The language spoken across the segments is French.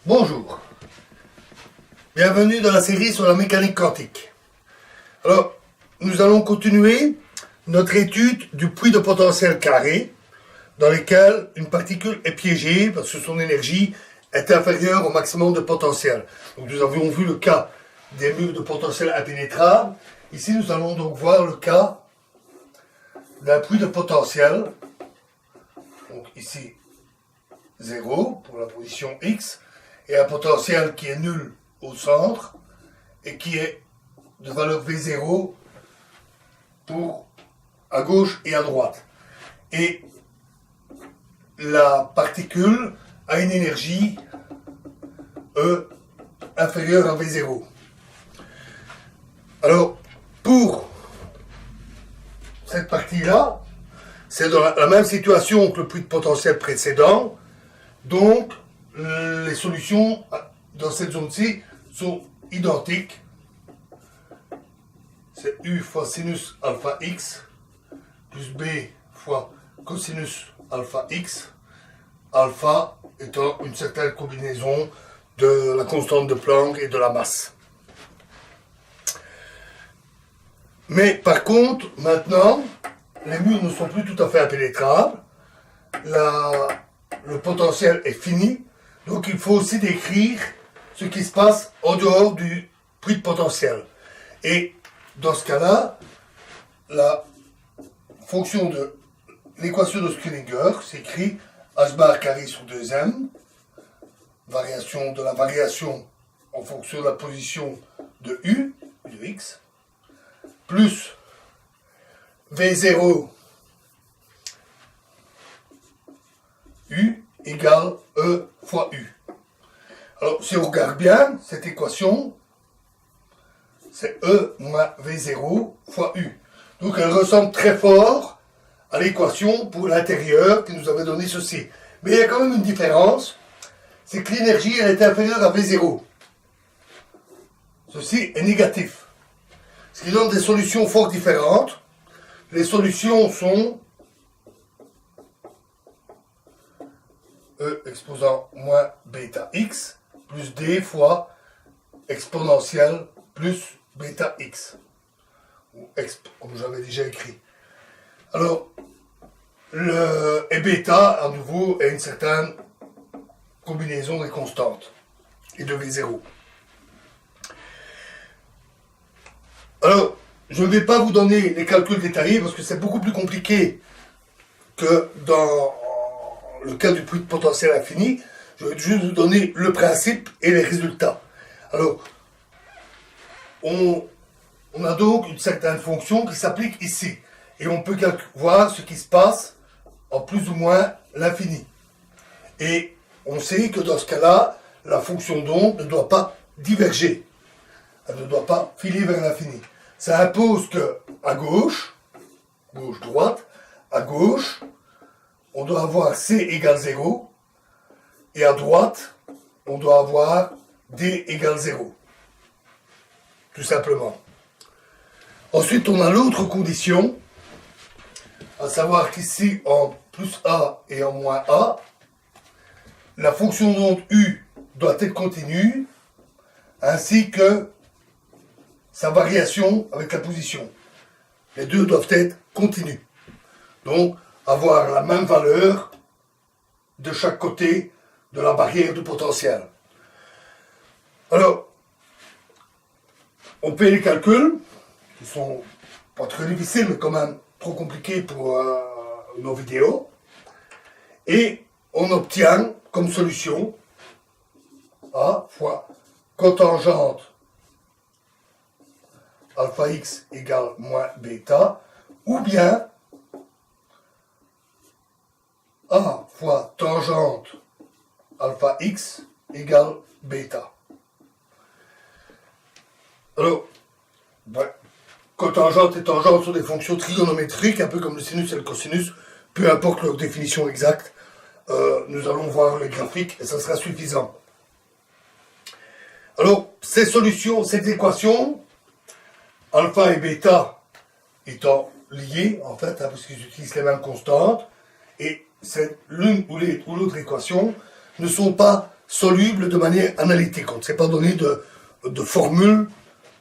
Bonjour, bienvenue dans la série sur la mécanique quantique. Alors, nous allons continuer notre étude du puits de potentiel carré dans lequel une particule est piégée parce que son énergie est inférieure au maximum de potentiel. Donc nous avions vu le cas des murs de potentiel impénétrables. Ici, nous allons donc voir le cas d'un puits de potentiel. Donc ici, 0 pour la position X. Et un potentiel qui est nul au centre et qui est de valeur V0 pour à gauche et à droite. Et la particule a une énergie E inférieure à V0. Alors, pour cette partie-là, c'est dans la même situation que le puits de potentiel précédent, donc les solutions dans cette zone-ci sont identiques. C'est U fois sinus alpha x plus B fois cosinus alpha x, alpha étant une certaine combinaison de la constante de Planck et de la masse. Mais par contre, maintenant, les murs ne sont plus tout à fait impénétrables, le potentiel est fini, donc il faut aussi décrire ce qui se passe en dehors du puits de potentiel. Et dans ce cas-là, la fonction de l'équation de Schrödinger s'écrit h bar carré sur 2m, variation de la variation en fonction de la position de U, de x, plus V0 U égale E fois U. Alors, si on regarde bien, cette équation, c'est E moins V0 fois U. Donc, elle ressemble très fort à l'équation pour l'intérieur qui nous avait donné ceci. Mais il y a quand même une différence, c'est que l'énergie, elle est inférieure à V0. Ceci est négatif. Ce qui donne des solutions fort différentes. Les solutions sont E exposant moins bêta x plus D fois exponentielle plus bêta x. Ou exp, comme j'avais déjà écrit. Alors, le et bêta, à nouveau, est une certaine combinaison des constantes et de V0. Alors, je ne vais pas vous donner les calculs détaillés parce que c'est beaucoup plus compliqué que dans le cas du puits de potentiel infini. Je vais juste vous donner le principe et les résultats. Alors, on a donc une certaine fonction qui s'applique ici. Et on peut voir ce qui se passe en plus ou moins l'infini. Et on sait que dans ce cas-là, la fonction d'onde ne doit pas diverger. Elle ne doit pas filer vers l'infini. Ça impose que à gauche, gauche-droite, à gauche, on doit avoir C égale 0, et à droite, on doit avoir D égale 0. Tout simplement. Ensuite, on a l'autre condition, à savoir qu'ici, en plus A et en moins A, la fonction d'onde U doit être continue, ainsi que sa variation avec la position. Les deux doivent être continus. Donc, avoir la même valeur de chaque côté de la barrière du potentiel. Alors, on fait les calculs, qui sont pas très difficiles, mais quand même trop compliqués pour nos vidéos, et on obtient comme solution A fois cotangente alpha x égale moins bêta, ou bien A fois tangente alpha x égale bêta. Alors, cotangente et tangente sont des fonctions trigonométriques, un peu comme le sinus et le cosinus, peu importe leur définition exacte, nous allons voir les graphiques et ça sera suffisant. Alors, ces solutions, cette équation, alpha et bêta étant liées, en fait, parce qu'ils utilisent les mêmes constantes, et l'une ou l'autre équation ne sont pas soluble de manière analytique. On ne s'est pas donné de formule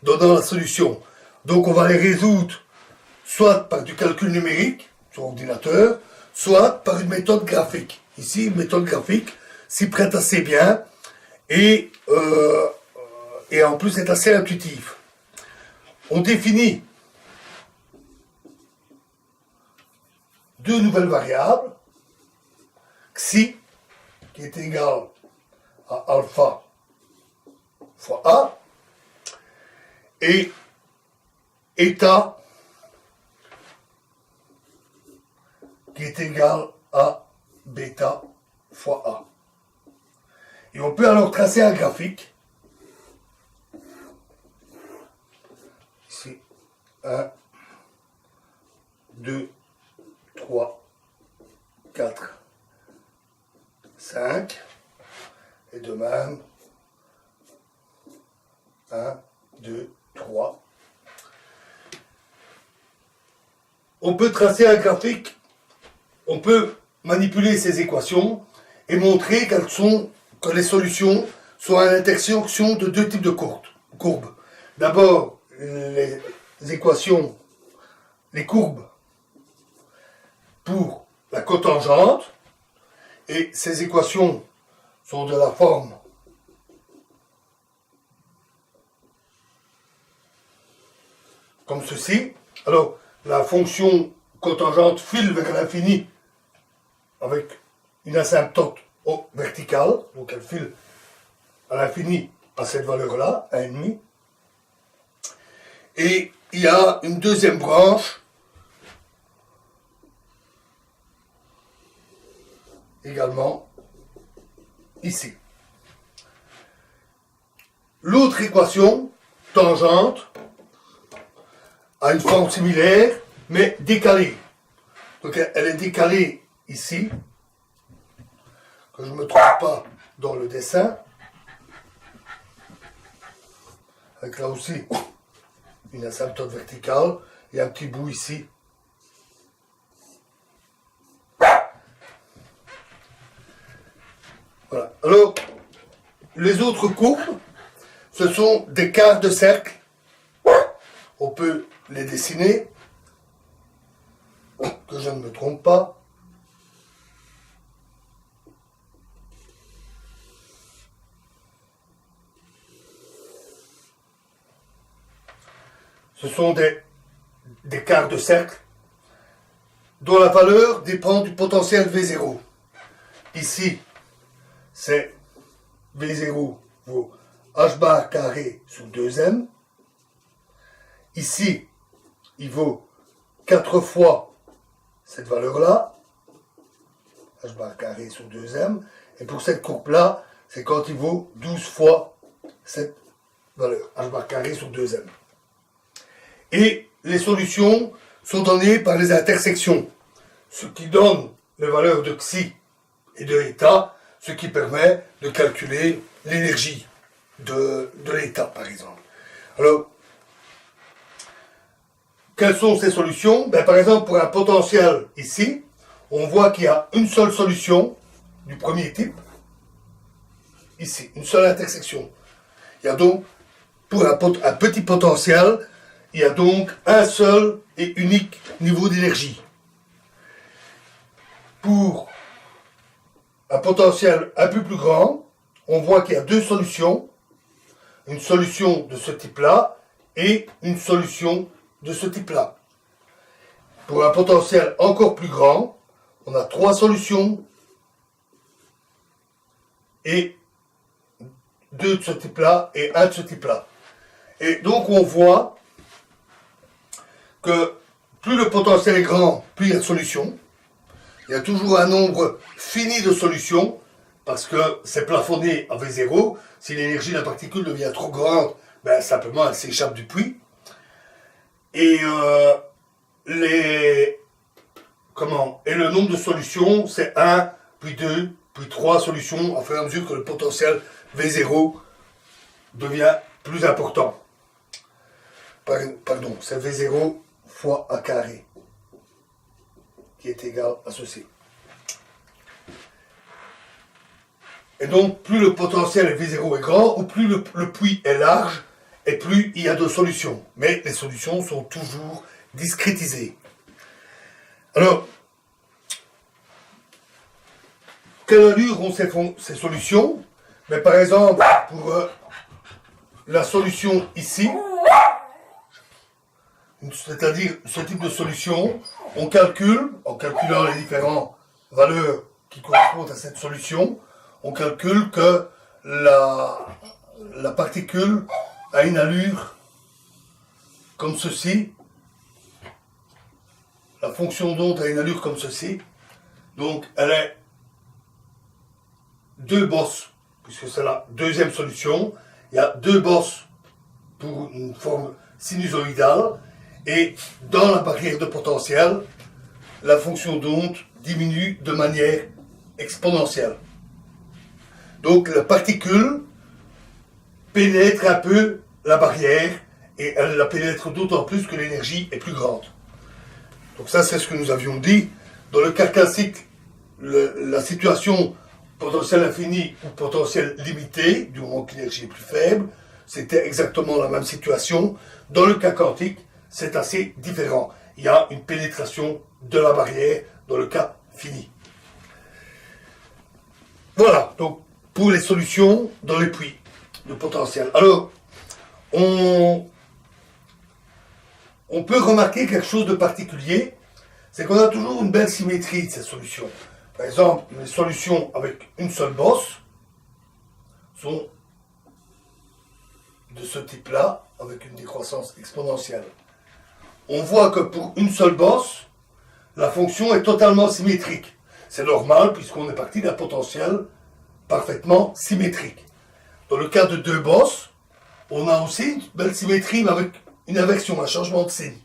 donnant la solution. Donc on va les résoudre soit par du calcul numérique sur ordinateur, soit par une méthode graphique. Ici, une méthode graphique s'y prête assez bien et en plus est assez intuitive. On définit deux nouvelles variables, xi, qui est égal à alpha fois a, et eta, qui est égal à bêta fois a. Et on peut alors tracer un graphique. Ici, 1, 2, 3, 4, 5. Et de même, 1, 2, 3. On peut tracer un graphique, on peut manipuler ces équations et montrer que les solutions sont à l'intersection de deux types de courbes. D'abord, les équations, les courbes pour la cotangente, et ces équations sont de la forme comme ceci. Alors, la fonction cotangente file vers l'infini avec une asymptote verticale, donc elle file à l'infini à cette valeur-là, 1,5. Et il y a une deuxième branche, également ici. L'autre équation, tangente, a une forme similaire, mais décalée. Donc elle est décalée ici, que je ne me trompe pas dans le dessin, avec là aussi une asymptote verticale, et un petit bout ici. Voilà. Alors, les autres courbes, ce sont des quarts de cercle. On peut les dessiner, que je ne me trompe pas. Ce sont des quarts de cercle dont la valeur dépend du potentiel V0. Ici, c'est V0 vaut h bar carré sur 2m. Ici, il vaut 4 fois cette valeur-là, h bar carré sur 2m. Et pour cette courbe-là, c'est quand il vaut 12 fois cette valeur, h bar carré sur 2m. Et les solutions sont données par les intersections, ce qui donne les valeurs de xi et de eta, ce qui permet de calculer l'énergie de l'état, par exemple. Alors, quelles sont ces solutions? Par exemple, pour un potentiel ici, on voit qu'il y a une seule solution du premier type, ici, une seule intersection. Il y a donc, pour un petit potentiel, il y a donc un seul et unique niveau d'énergie. Pour un potentiel un peu plus grand, on voit qu'il y a deux solutions. Une solution de ce type-là et une solution de ce type-là. Pour un potentiel encore plus grand, on a trois solutions et deux de ce type-là et un de ce type-là. Et donc on voit que plus le potentiel est grand, plus il y a de solutions. Il y a toujours un nombre fini de solutions, parce que c'est plafonné à V0. Si l'énergie de la particule devient trop grande, simplement elle s'échappe du puits. Et le nombre de solutions, c'est 1, puis 2, puis 3 solutions, au fur et à mesure que le potentiel V0 devient plus important. Pardon, c'est V0 fois A carré, qui est égal à ceci. Et donc, plus le potentiel V0 est grand, ou plus le puits est large, et plus il y a de solutions. Mais les solutions sont toujours discrétisées. Alors, quelle allure ont ces solutions? Mais par exemple, pour la solution ici, c'est-à-dire ce type de solution, on calcule, en calculant les différentes valeurs qui correspondent à cette solution, on calcule que la particule a une allure comme ceci. La fonction d'onde a une allure comme ceci. Donc elle est 2 bosses, puisque c'est la deuxième solution. Il y a 2 bosses pour une forme sinusoïdale. Et dans la barrière de potentiel, la fonction d'onde diminue de manière exponentielle. Donc la particule pénètre un peu la barrière et elle la pénètre d'autant plus que l'énergie est plus grande. Donc ça, c'est ce que nous avions dit. Dans le cas classique, la situation potentiel infini ou potentiel limité, du moment que l'énergie est plus faible, c'était exactement la même situation. Dans le cas quantique, c'est assez différent. Il y a une pénétration de la barrière dans le cas fini. Voilà, donc pour les solutions dans les puits de potentiel. Alors, on peut remarquer quelque chose de particulier, c'est qu'on a toujours une belle symétrie de ces solutions. Par exemple, les solutions avec une seule bosse sont de ce type-là, avec une décroissance exponentielle. On voit que pour une seule bosse, la fonction est totalement symétrique. C'est normal puisqu'on est parti d'un potentiel parfaitement symétrique. Dans le cas de 2 bosses, on a aussi une belle symétrie, mais avec une inversion, un changement de signe,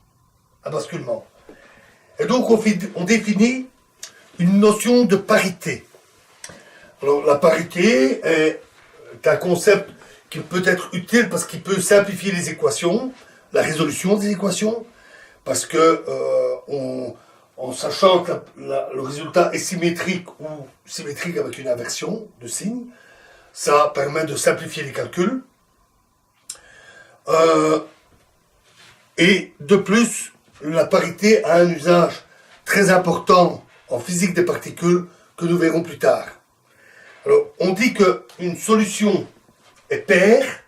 un basculement. Et donc on définit une notion de parité. Alors la parité est un concept qui peut être utile parce qu'il peut simplifier les équations, la résolution des équations, parce que en sachant que le résultat est symétrique ou symétrique avec une inversion de signe, ça permet de simplifier les calculs. Et de plus, la parité a un usage très important en physique des particules que nous verrons plus tard. Alors, on dit qu'une solution est paire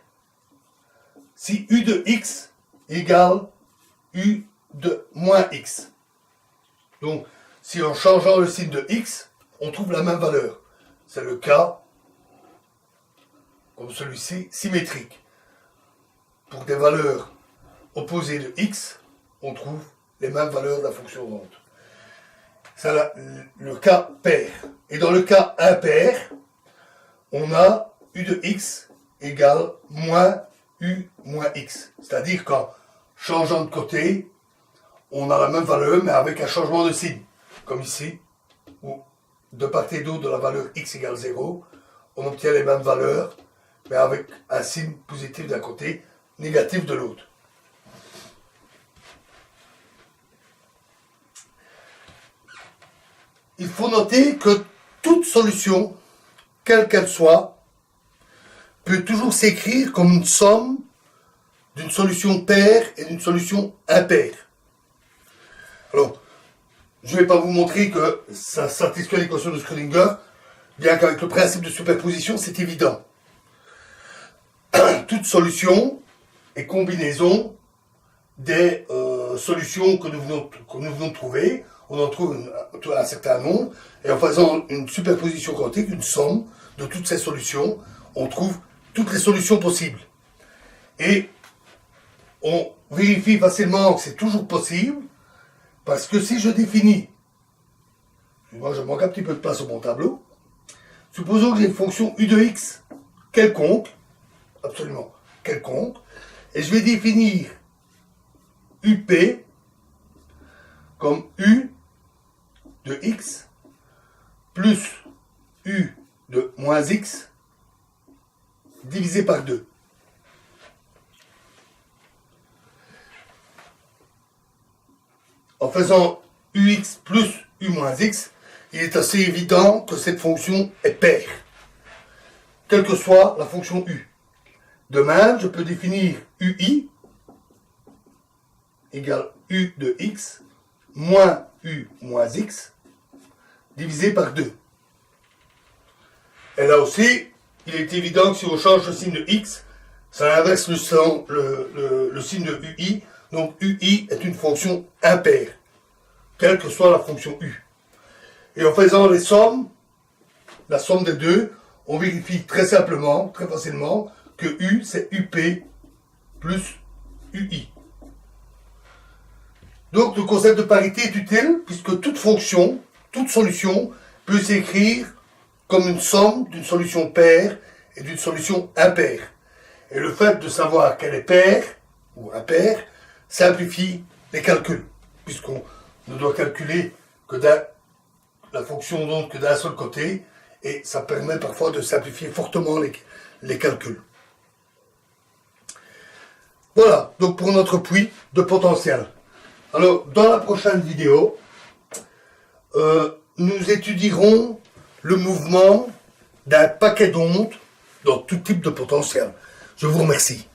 si U de x égale U de moins x. Donc, si en changeant le signe de x, on trouve la même valeur. C'est le cas, comme celui-ci, symétrique. Pour des valeurs opposées de x, on trouve les mêmes valeurs de la fonction d'onde. C'est le cas pair. Et dans le cas impair, on a U de x égale moins U moins x. C'est-à-dire qu'en changeant de côté, on a la même valeur, mais avec un changement de signe. Comme ici, où de part et d'autre de la valeur x égale 0, on obtient les mêmes valeurs, mais avec un signe positif d'un côté, négatif de l'autre. Il faut noter que toute solution, quelle qu'elle soit, peut toujours s'écrire comme une somme d'une solution paire et d'une solution impaire. Alors, je ne vais pas vous montrer que ça satisfait l'équation de Schrödinger, bien qu'avec le principe de superposition, c'est évident. Toute solution est combinaison des solutions que nous venons de trouver. On en trouve un certain nombre, et en faisant une superposition quantique, une somme de toutes ces solutions, on trouve toutes les solutions possibles. Et on vérifie facilement que c'est toujours possible, parce que si je définis, moi je manque un petit peu de place sur mon tableau, supposons que j'ai une fonction u de x quelconque, absolument quelconque, et je vais définir up comme u de x plus u de moins x divisé par 2. En faisant ux plus u moins x, il est assez évident que cette fonction est paire. quelle que soit la fonction u. De même, je peux définir ui égale u de x moins u moins x divisé par 2. Et là aussi, il est évident que si on change le signe de x, ça inverse le signe de ui. Donc ui est une fonction impaire, quelle que soit la fonction u. Et en faisant les sommes, la somme des deux, on vérifie très simplement, très facilement, que u c'est up plus ui. Donc le concept de parité est utile puisque toute fonction, toute solution peut s'écrire comme une somme d'une solution paire et d'une solution impaire. Et le fait de savoir qu'elle est paire ou impaire simplifie les calculs, puisqu'on ne doit calculer que la fonction donc que d'un seul côté, et ça permet parfois de simplifier fortement les calculs. Voilà, donc pour notre puits de potentiel. Alors, dans la prochaine vidéo, nous étudierons le mouvement d'un paquet d'ondes dans tout type de potentiel. Je vous remercie.